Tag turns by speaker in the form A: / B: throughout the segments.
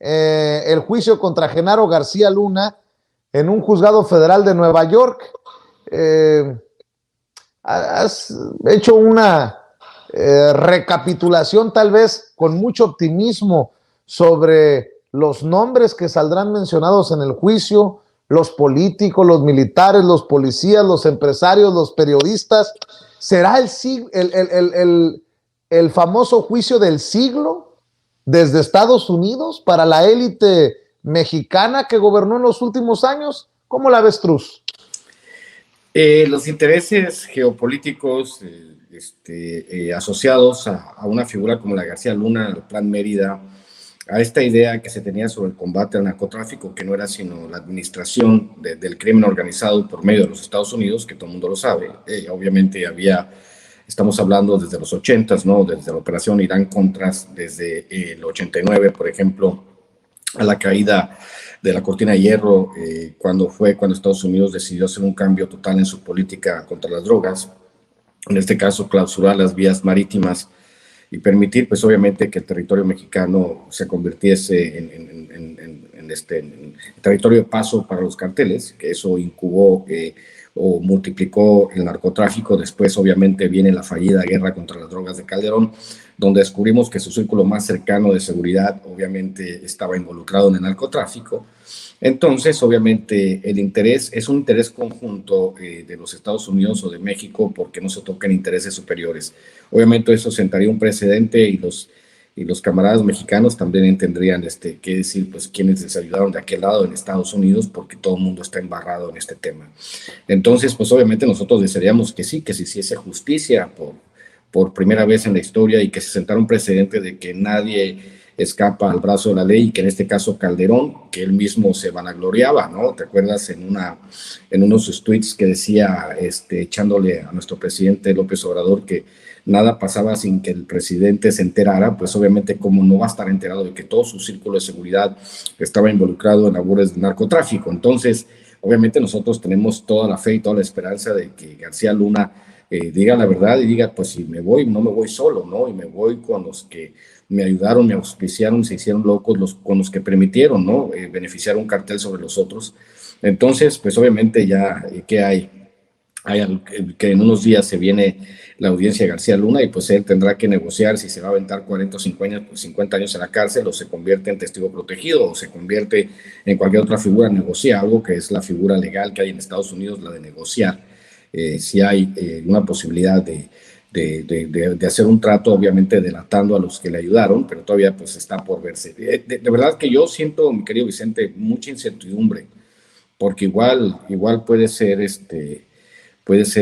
A: el juicio contra Genaro García Luna en un juzgado federal de Nueva York. Has hecho una recapitulación tal vez con mucho optimismo sobre los nombres que saldrán mencionados en el juicio, los políticos, los militares, los policías, los empresarios, los periodistas. ¿Será el famoso juicio del siglo desde Estados Unidos para la élite mexicana que gobernó en los últimos años? ¿Cómo la ves, Truz?
B: Los intereses geopolíticos asociados a una figura como la García Luna, al Plan Mérida, a esta idea que se tenía sobre el combate al narcotráfico, que no era sino la administración del crimen organizado por medio de los Estados Unidos, que todo el mundo lo sabe. Obviamente estamos hablando desde los 80s, ¿no? Desde la operación Irán-Contras, desde el 89, por ejemplo, a la caída de la cortina de hierro, cuando Estados Unidos decidió hacer un cambio total en su política contra las drogas, en este caso clausurar las vías marítimas y permitir, pues obviamente, que el territorio mexicano se convirtiese en territorio de paso para los carteles, que eso incubó o multiplicó el narcotráfico. Después, obviamente, viene la fallida guerra contra las drogas de Calderón, donde descubrimos que su círculo más cercano de seguridad, obviamente, estaba involucrado en el narcotráfico. Entonces, obviamente, el interés es un interés conjunto de los Estados Unidos o de México, porque no se tocan intereses superiores. Obviamente, eso sentaría un precedente y los camaradas mexicanos también tendrían que decir, pues, quiénes les ayudaron de aquel lado en Estados Unidos, porque todo el mundo está embarrado en este tema. Entonces, pues, obviamente, nosotros desearíamos que sí, que se hiciese justicia por primera vez en la historia y que se sentara un precedente de que nadie escapa al brazo de la ley, y que en este caso Calderón, que él mismo se vanagloriaba, ¿no? ¿Te acuerdas en uno de sus tweets que decía, echándole a nuestro presidente López Obrador, que nada pasaba sin que el presidente se enterara? Pues obviamente, ¿cómo no va a estar enterado de que todo su círculo de seguridad estaba involucrado en labores de narcotráfico? Entonces, obviamente nosotros tenemos toda la fe y toda la esperanza de que García Luna diga la verdad y diga, pues si me voy, no me voy solo, ¿no? Y me voy con los que me ayudaron, me auspiciaron, se hicieron locos, con los que permitieron, ¿no? Beneficiar un cartel sobre los otros. Entonces, pues obviamente ya, ¿qué hay? Que en unos días se viene la audiencia de García Luna y pues él tendrá que negociar si se va a aventar 40 o 50 años en la cárcel, o se convierte en testigo protegido, o se convierte en cualquier otra figura, negocia algo, que es la figura legal que hay en Estados Unidos, la de negociar. Si hay una posibilidad de hacer un trato, obviamente delatando a los que le ayudaron, pero todavía pues está por verse. De verdad que yo siento, mi querido Vicente, mucha incertidumbre, porque igual puede ser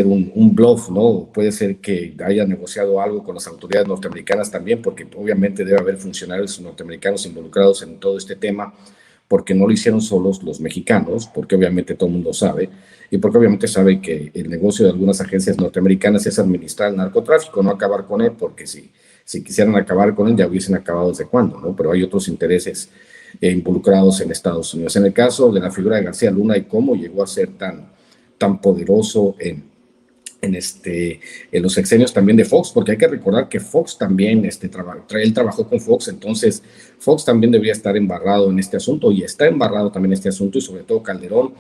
B: un bluff, ¿no? Puede ser que haya negociado algo con las autoridades norteamericanas también, porque obviamente debe haber funcionarios norteamericanos involucrados en todo este tema, porque no lo hicieron solos los mexicanos, porque obviamente todo el mundo sabe, y porque obviamente sabe que el negocio de algunas agencias norteamericanas es administrar el narcotráfico, no acabar con él, porque si quisieran acabar con él ya hubiesen acabado desde cuándo, ¿no? Pero hay otros intereses involucrados en Estados Unidos. En el caso de la figura de García Luna y cómo llegó a ser tan poderoso en los sexenios también de Fox, porque hay que recordar que Fox también, él trabajó con Fox, entonces Fox también debería estar embarrado en este asunto, y está embarrado también en este asunto, y sobre todo Calderón,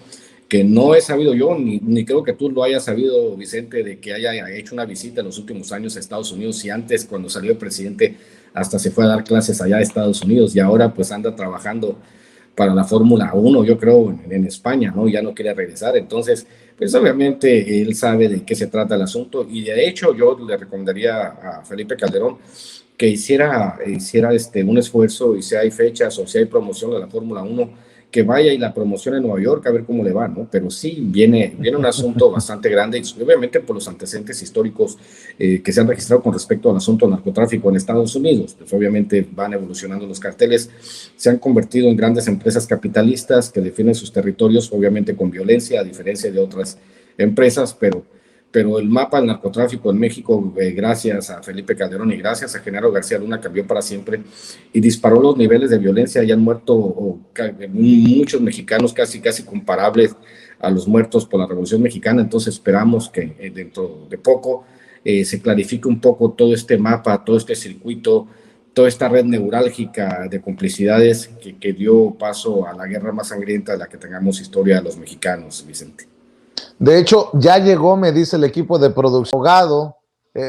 B: que no he sabido yo, ni creo que tú lo hayas sabido, Vicente, de que haya hecho una visita en los últimos años a Estados Unidos, y antes, cuando salió el presidente, hasta se fue a dar clases allá a Estados Unidos, y ahora pues anda trabajando para la Fórmula 1, yo creo, en España, ¿no? Ya no quiere regresar. Entonces, pues obviamente él sabe de qué se trata el asunto, y de hecho yo le recomendaría a Felipe Calderón que hiciera un esfuerzo, y si hay fechas o si hay promoción de la Fórmula 1, que vaya y la promocione en Nueva York a ver cómo le va, ¿no? Pero sí viene un asunto bastante grande, y obviamente por los antecedentes históricos que se han registrado con respecto al asunto del narcotráfico en Estados Unidos. Pues obviamente van evolucionando los carteles, se han convertido en grandes empresas capitalistas que defienden sus territorios, obviamente con violencia, a diferencia de otras empresas, pero el mapa del narcotráfico en México, gracias a Felipe Calderón y gracias a Genaro García Luna, cambió para siempre y disparó los niveles de violencia. Ya han muerto muchos mexicanos, casi comparables a los muertos por la Revolución Mexicana. Entonces esperamos que dentro de poco se clarifique un poco todo este mapa, todo este circuito, toda esta red neurálgica de complicidades que dio paso a la guerra más sangrienta de la que tengamos historia de los mexicanos, Vicente.
A: De hecho, ya llegó, me dice el equipo de producción, abogado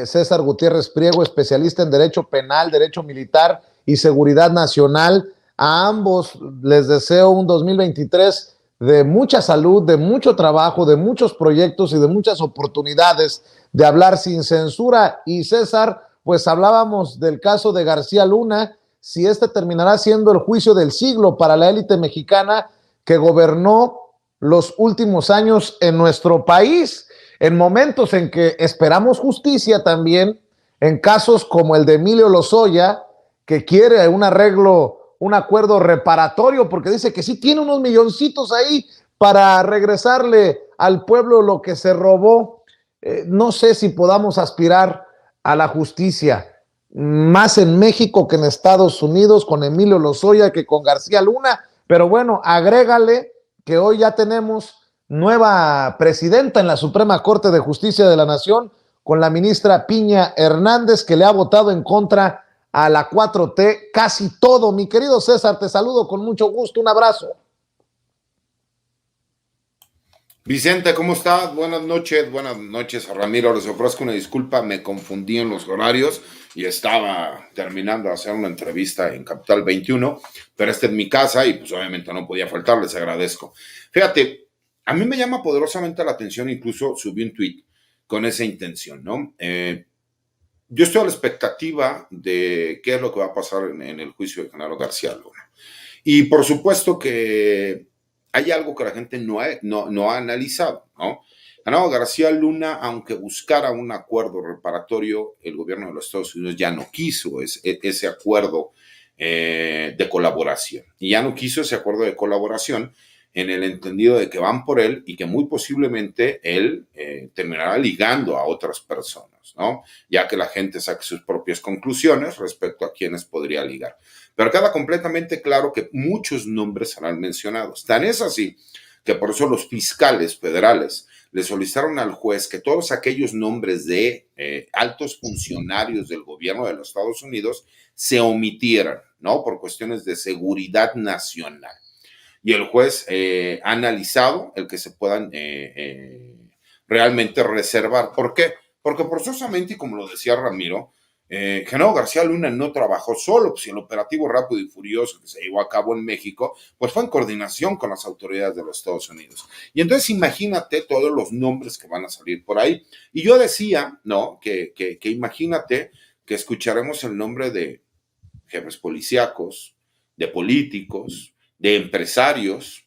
A: César Gutiérrez Priego, especialista en Derecho Penal, Derecho Militar y Seguridad Nacional. A ambos les deseo un 2023 de mucha salud, de mucho trabajo, de muchos proyectos y de muchas oportunidades de hablar sin censura. Y César, pues hablábamos del caso de García Luna, si este terminará siendo el juicio del siglo para la élite mexicana que gobernó los últimos años en nuestro país, en momentos en que esperamos justicia también, en casos como el de Emilio Lozoya, que quiere un arreglo, un acuerdo reparatorio, porque dice que sí tiene unos milloncitos ahí para regresarle al pueblo lo que se robó. No sé si podamos aspirar a la justicia más en México que en Estados Unidos con Emilio Lozoya que con García Luna, pero bueno, agrégale que hoy ya tenemos nueva presidenta en la Suprema Corte de Justicia de la Nación, con la ministra Piña Hernández, que le ha votado en contra a la 4T casi todo. Mi querido César, te saludo con mucho gusto, un abrazo.
C: Vicente, ¿cómo estás? Buenas noches, Ramiro. Les ofrezco una disculpa, me confundí en los horarios y estaba terminando de hacer una entrevista en Capital 21, pero esta es mi casa y pues obviamente no podía faltar, les agradezco. Fíjate, a mí me llama poderosamente la atención, incluso subí un tweet con esa intención, ¿no? Yo estoy a la expectativa de qué es lo que va a pasar en el juicio de Genaro García Luna. Y por supuesto que hay algo que la gente no ha analizado, ¿no? Genaro García Luna, aunque buscara un acuerdo reparatorio, el gobierno de los Estados Unidos ya no quiso ese acuerdo de colaboración. Y ya no quiso ese acuerdo de colaboración en el entendido de que van por él y que muy posiblemente él terminará ligando a otras personas, ¿no? Ya que la gente saque sus propias conclusiones respecto a quienes podría ligar. Pero queda completamente claro que muchos nombres serán mencionados. Tan es así que por eso los fiscales federales le solicitaron al juez que todos aquellos nombres de altos funcionarios del gobierno de los Estados Unidos se omitieran, ¿no? Por cuestiones de seguridad nacional. Y el juez ha analizado el que se puedan realmente reservar. ¿Por qué? Porque forzosamente, y como lo decía Ramiro, Genaro García Luna no trabajó solo, pues el operativo rápido y furioso que se llevó a cabo en México, pues fue en coordinación con las autoridades de los Estados Unidos. Y entonces imagínate todos los nombres que van a salir por ahí. Y yo decía, ¿no? Que imagínate que escucharemos el nombre de jefes policíacos, de políticos, de empresarios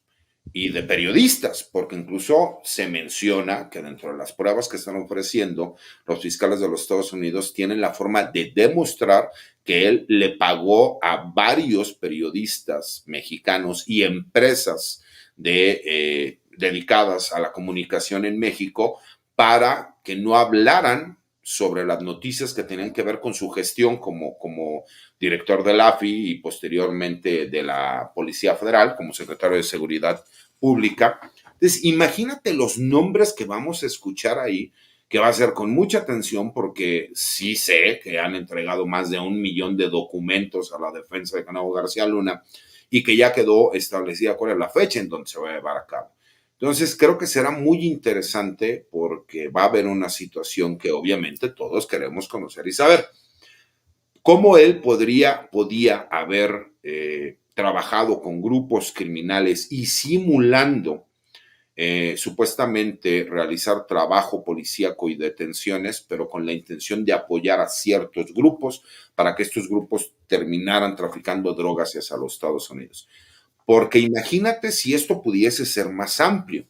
C: y de periodistas, porque incluso se menciona que dentro de las pruebas que están ofreciendo, los fiscales de los Estados Unidos tienen la forma de demostrar que él le pagó a varios periodistas mexicanos y empresas dedicadas a la comunicación en México para que no hablaran sobre las noticias que tenían que ver con su gestión como director del AFI y posteriormente de la Policía Federal como secretario de Seguridad Pública. Entonces, imagínate los nombres que vamos a escuchar ahí, que va a ser con mucha atención porque sí sé que han entregado más de 1 millón de documentos a la defensa de Genaro García Luna y que ya quedó establecida cuál es la fecha en donde se va a llevar a cabo. Entonces, creo que será muy interesante porque va a haber una situación que obviamente todos queremos conocer y saber. ¿Cómo él podía haber trabajado con grupos criminales y simulando supuestamente realizar trabajo policíaco y detenciones, pero con la intención de apoyar a ciertos grupos para que estos grupos terminaran traficando drogas hacia los Estados Unidos? Porque imagínate si esto pudiese ser más amplio.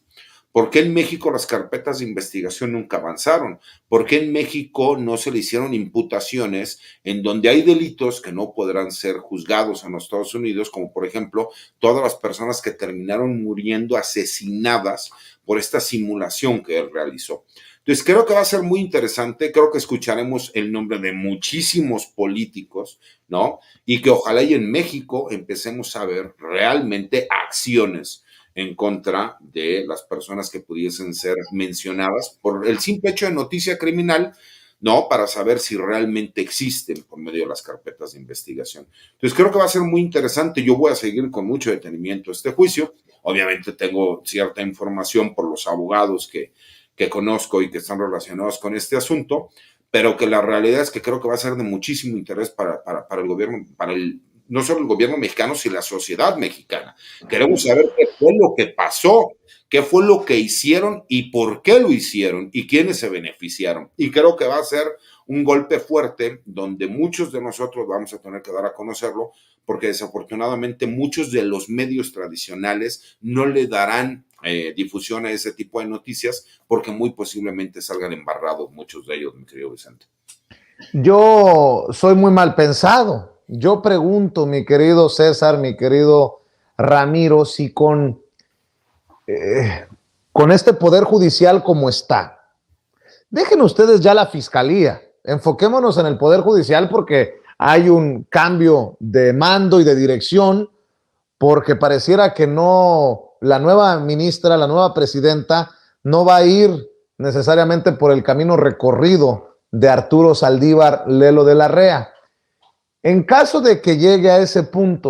C: ¿Por qué en México las carpetas de investigación nunca avanzaron? ¿Por qué en México no se le hicieron imputaciones en donde hay delitos que no podrán ser juzgados en los Estados Unidos, como por ejemplo todas las personas que terminaron muriendo asesinadas por esta simulación que él realizó? Entonces creo que va a ser muy interesante, creo que escucharemos el nombre de muchísimos políticos, ¿no? Y que ojalá y en México empecemos a ver realmente acciones en contra de las personas que pudiesen ser mencionadas por el simple hecho de noticia criminal, ¿no? Para saber si realmente existen por medio de las carpetas de investigación. Entonces creo que va a ser muy interesante. Yo voy a seguir con mucho detenimiento este juicio. Obviamente tengo cierta información por los abogados que conozco y que están relacionados con este asunto, pero que la realidad es que creo que va a ser de muchísimo interés para el gobierno, no solo el gobierno mexicano, sino la sociedad mexicana. Queremos saber qué fue lo que pasó, qué fue lo que hicieron y por qué lo hicieron y quiénes se beneficiaron. Y creo que va a ser un golpe fuerte donde muchos de nosotros vamos a tener que dar a conocerlo, porque desafortunadamente muchos de los medios tradicionales no le darán difusión a ese tipo de noticias porque muy posiblemente salgan embarrados muchos de ellos, mi querido Vicente.
A: Yo soy muy mal pensado. Yo pregunto, mi querido César, mi querido Ramiro, si con este poder judicial como está, dejen ustedes ya la fiscalía, enfoquémonos en el poder judicial porque hay un cambio de mando y de dirección, porque pareciera que no, la nueva ministra, la nueva presidenta, no va a ir necesariamente por el camino recorrido de Arturo Saldívar Lelo de la Rea. En caso de que llegue a ese punto,